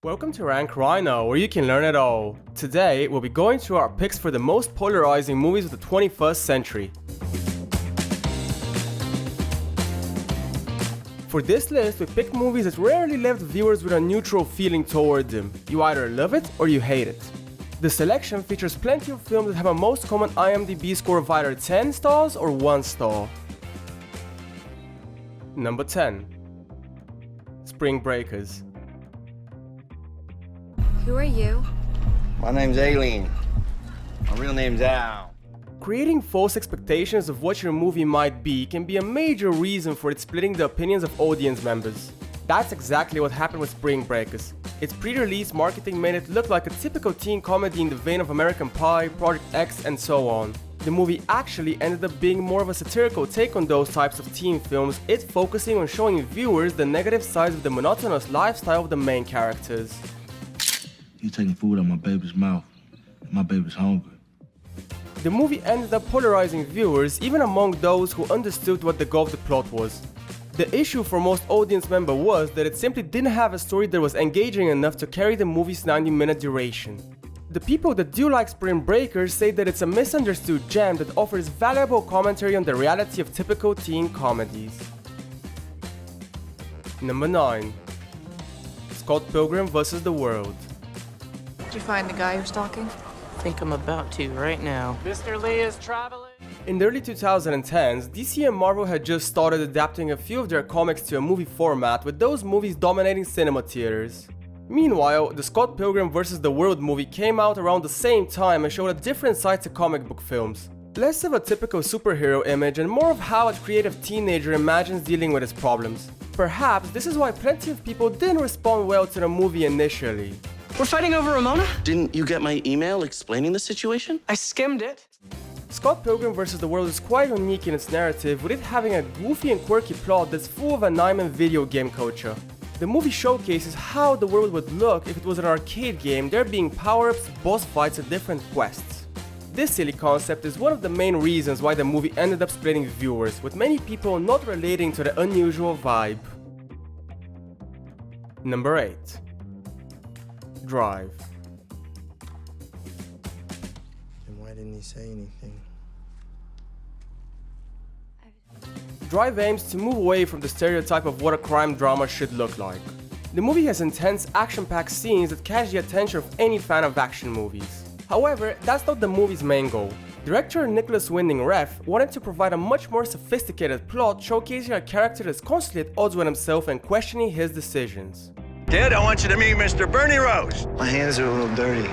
Welcome to Rank Rhino, where you can learn it all. Today, we'll be going through our picks for the most polarizing movies of the 21st century. For this list, we picked movies that rarely left viewers with a neutral feeling toward them. You either love it or you hate it. The selection features plenty of films that have a most common IMDb score of either 10 stars or 1 star. Number 10. Spring Breakers. Who are you? My name's Alien. My real name's Al. Creating false expectations of what your movie might be can be a major reason for it splitting the opinions of audience members. That's exactly what happened with Spring Breakers. Its pre-release marketing made it look like a typical teen comedy in the vein of American Pie, Project X, and so on. The movie actually ended up being more of a satirical take on those types of teen films, it focusing on showing viewers the negative sides of the monotonous lifestyle of the main characters. You taking food out my baby's mouth. My baby's hungry. The movie ended up polarizing viewers even among those who understood what the goal of the plot was. The issue for most audience members was that it simply didn't have a story that was engaging enough to carry the movie's 90-minute duration. The people that do like Spring Breakers say that it's a misunderstood gem that offers valuable commentary on the reality of typical teen comedies. Number 9. Scott Pilgrim vs. the World. Did you find the guy you're stalking? I think I'm about to right now. Mr. Lee is traveling. In the early 2010s, DC and Marvel had just started adapting a few of their comics to a movie format, with those movies dominating cinema theaters. Meanwhile, the Scott Pilgrim vs. the World movie came out around the same time and showed a different side to comic book films. Less of a typical superhero image and more of how a creative teenager imagines dealing with his problems. Perhaps this is why plenty of people didn't respond well to the movie initially. We're fighting over Ramona? Didn't you get my email explaining the situation? I skimmed it. Scott Pilgrim vs. the World is quite unique in its narrative, with it having a goofy and quirky plot that's full of anime and video game culture. The movie showcases how the world would look if it was an arcade game, there being power-ups, boss fights, and different quests. This silly concept is one of the main reasons why the movie ended up splitting viewers, with many people not relating to the unusual vibe. Number 8. Drive. Then why didn't he say anything? Drive aims to move away from the stereotype of what a crime drama should look like. The movie has intense, action-packed scenes that catch the attention of any fan of action movies. However, that's not the movie's main goal. Director Nicholas Winding Refn wanted to provide a much more sophisticated plot, showcasing a character that's constantly at odds with himself and questioning his decisions. Kid, I want you to meet Mr. Bernie Rose. My hands are a little dirty.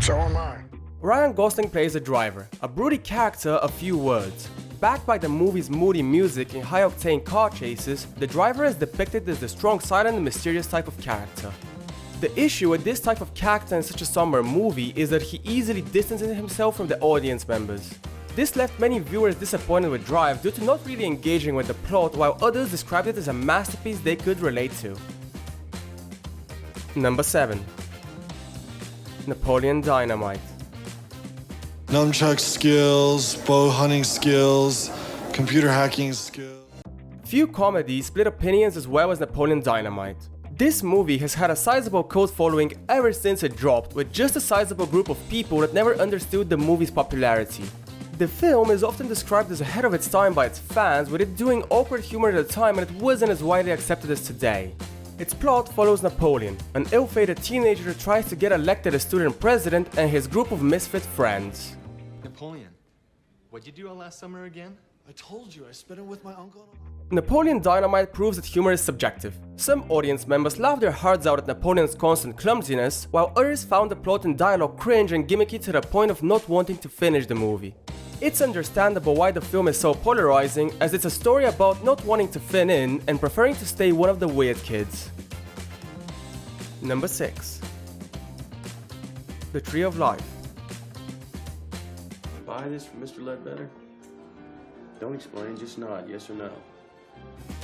So am I. Ryan Gosling plays a driver, a broody character of few words. Backed by the movie's moody music and high-octane car chases, the driver is depicted as the strong, silent, and mysterious type of character. The issue with this type of character in such a somber movie is that he easily distances himself from the audience members. This left many viewers disappointed with Drive due to not really engaging with the plot, while others described it as a masterpiece they could relate to. Number 7. Napoleon Dynamite. Nunchuck skills, bow hunting skills, computer hacking skills. Few comedies split opinions as well as Napoleon Dynamite. This movie has had a sizable cult following ever since it dropped, with just a sizable group of people that never understood the movie's popularity. The film is often described as ahead of its time by its fans, with it doing awkward humor at the time and it wasn't as widely accepted as today. Its plot follows Napoleon, an ill-fated teenager who tries to get elected as student president, and his group of misfit friends. Napoleon, what'd you do all last summer again? I told you, I spent it with my uncle. Napoleon Dynamite proves that humor is subjective. Some audience members laughed their hearts out at Napoleon's constant clumsiness, while others found the plot and dialogue cringe and gimmicky to the point of not wanting to finish the movie. It's understandable why the film is so polarizing, as it's a story about not wanting to fit in and preferring to stay one of the weird kids. Number 6. The Tree of Life. Buy this from Mr. Ledbetter? Don't explain, just nod, yes or no.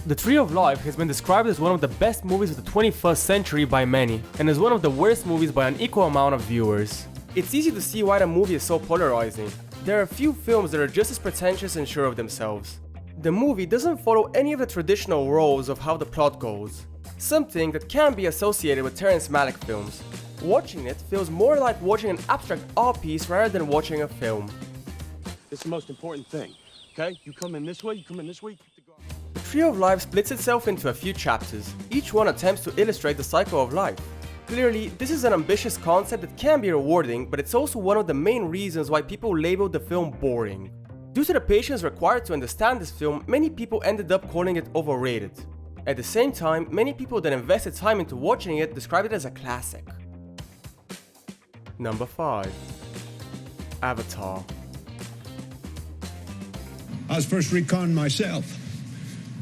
The Tree of Life has been described as one of the best movies of the 21st century by many, and as one of the worst movies by an equal amount of viewers. It's easy to see why the movie is so polarizing. There are few films that are just as pretentious and sure of themselves. The movie doesn't follow any of the traditional roles of how the plot goes. something that can be associated with Terrence Malick films. Watching it feels more like watching an abstract art piece rather than watching a film. It's the most important thing, okay? You come in this way, you come in this way, keep the guard. The Tree of Life splits itself into a few chapters. Each one attempts to illustrate the cycle of life. Clearly, this is an ambitious concept that can be rewarding, but it's also one of the main reasons why people labeled the film boring. Due to the patience required to understand this film, many people ended up calling it overrated. At the same time, many people that invested time into watching it described it as a classic. Number 5. Avatar. I was first recon myself.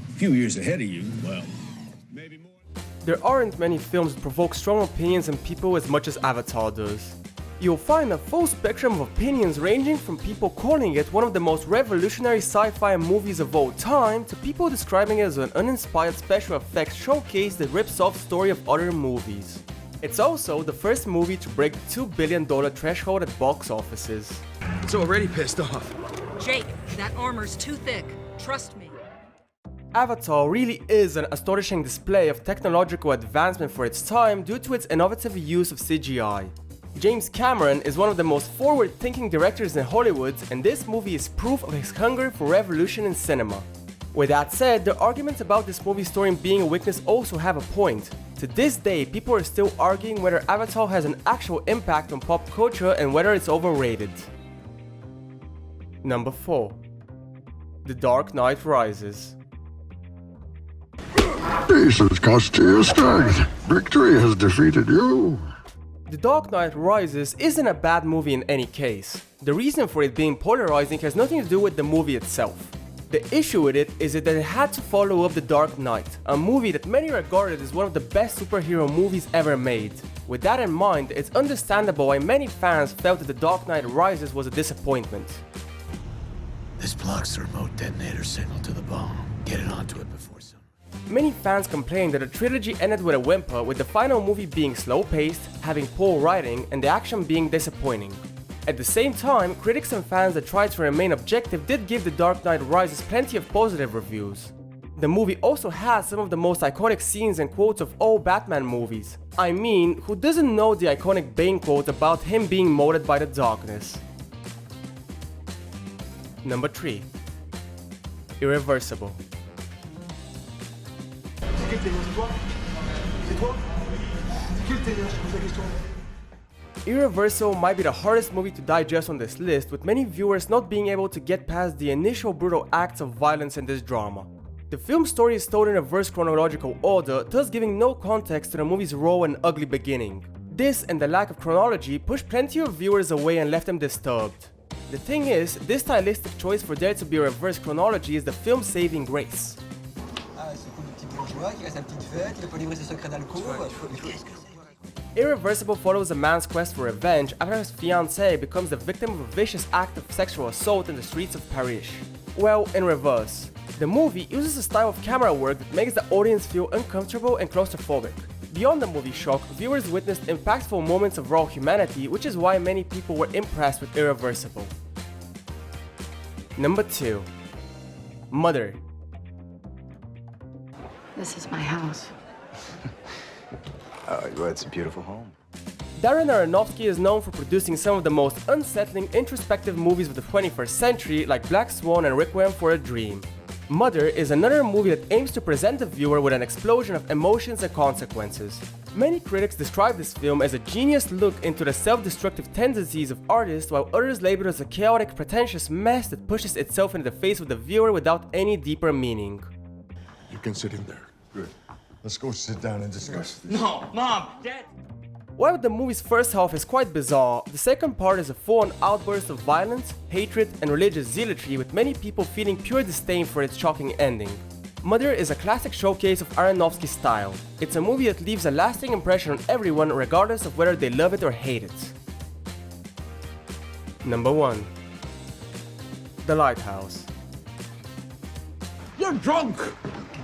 A few years ahead of you, well, maybe more. There aren't many films that provoke strong opinions in people as much as Avatar does. You'll find a full spectrum of opinions ranging from people calling it one of the most revolutionary sci-fi movies of all time to people describing it as an uninspired special effects showcase that rips off the story of other movies. It's also the first movie to break the $2 billion threshold at box offices. It's already pissed off. Jake, that armor's too thick. Trust me. Avatar really is an astonishing display of technological advancement for its time due to its innovative use of CGI. James Cameron is one of the most forward-thinking directors in Hollywood, and this movie is proof of his hunger for revolution in cinema. With that said, the arguments about this movie's story being a weakness also have a point. To this day, people are still arguing whether Avatar has an actual impact on pop culture and whether it's overrated. Number 4. The Dark Knight Rises. Jesus cost you your strength. Victory has defeated you. The Dark Knight Rises isn't a bad movie in any case. The reason for it being polarizing has nothing to do with the movie itself. The issue with it is that it had to follow up The Dark Knight, a movie that many regarded as one of the best superhero movies ever made. With that in mind, it's understandable why many fans felt that The Dark Knight Rises was a disappointment. This blocks the remote detonator signal to the bomb. Get it onto it before sun. Many fans complained that the trilogy ended with a whimper, with the final movie being slow-paced, having poor writing, and the action being disappointing. At the same time, critics and fans that tried to remain objective did give The Dark Knight Rises plenty of positive reviews. The movie also has some of the most iconic scenes and quotes of all Batman movies. I mean, who doesn't know the iconic Bane quote about him being molded by the darkness? Number 3. Irreversible. Irreversible might be the hardest movie to digest on this list, with many viewers not being able to get past the initial brutal acts of violence in this drama. The film's story is told in reverse chronological order, thus giving no context to the movie's raw and ugly beginning. This and the lack of chronology pushed plenty of viewers away and left them disturbed. The thing is, this stylistic choice for there to be a reverse chronology is the film's saving grace. Irreversible follows a man's quest for revenge after his fiancée becomes the victim of a vicious act of sexual assault in the streets of Paris. Well, in reverse. The movie uses a style of camera work that makes the audience feel uncomfortable and claustrophobic. Beyond the movie shock, viewers witnessed impactful moments of raw humanity, which is why many people were impressed with Irreversible. Number 2. Mother. This is my house. Well, it's a beautiful home. Darren Aronofsky is known for producing some of the most unsettling, introspective movies of the 21st century, like Black Swan and Requiem for a Dream. Mother is another movie that aims to present the viewer with an explosion of emotions and consequences. Many critics describe this film as a genius look into the self-destructive tendencies of artists, while others label it as a chaotic, pretentious mess that pushes itself into the face of the viewer without any deeper meaning. You can sit in there. Good. Let's go sit down and discuss this. No, Mom, Dad. While the movie's first half is quite bizarre, the second part is a full-on outburst of violence, hatred, and religious zealotry, with many people feeling pure disdain for its shocking ending. Mother is a classic showcase of Aronofsky's style. It's a movie that leaves a lasting impression on everyone, regardless of whether they love it or hate it. Number 1. The Lighthouse. You're drunk!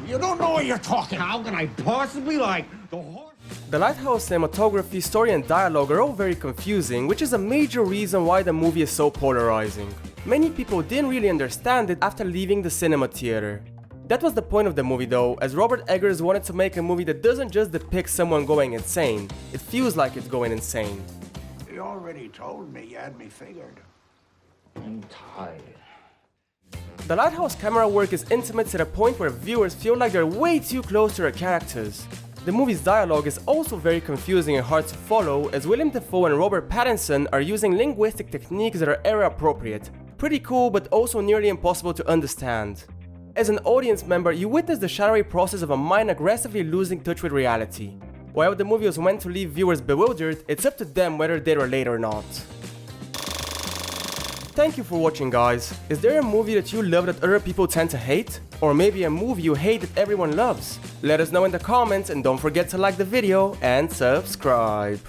You don't know what you're talking. How can I possibly like the horse? The Lighthouse cinematography, story, and dialogue are all very confusing, which is a major reason why the movie is so polarizing. Many people didn't really understand it after leaving the cinema theater. That was the point of the movie though, as Robert Eggers wanted to make a movie that doesn't just depict someone going insane, it feels like it's going insane. You already told me, you had me figured. I'm tired. The Lighthouse camera work is intimate to the point where viewers feel like they're way too close to their characters. The movie's dialogue is also very confusing and hard to follow, as Willem Dafoe and Robert Pattinson are using linguistic techniques that are era appropriate. Pretty cool, but also nearly impossible to understand. As an audience member, you witness the shadowy process of a mind aggressively losing touch with reality. While the movie was meant to leave viewers bewildered, it's up to them whether they relate or not. Thank you for watching, guys. Is there a movie that you love that other people tend to hate? Or maybe a movie you hate that everyone loves? Let us know in the comments and don't forget to like the video and subscribe.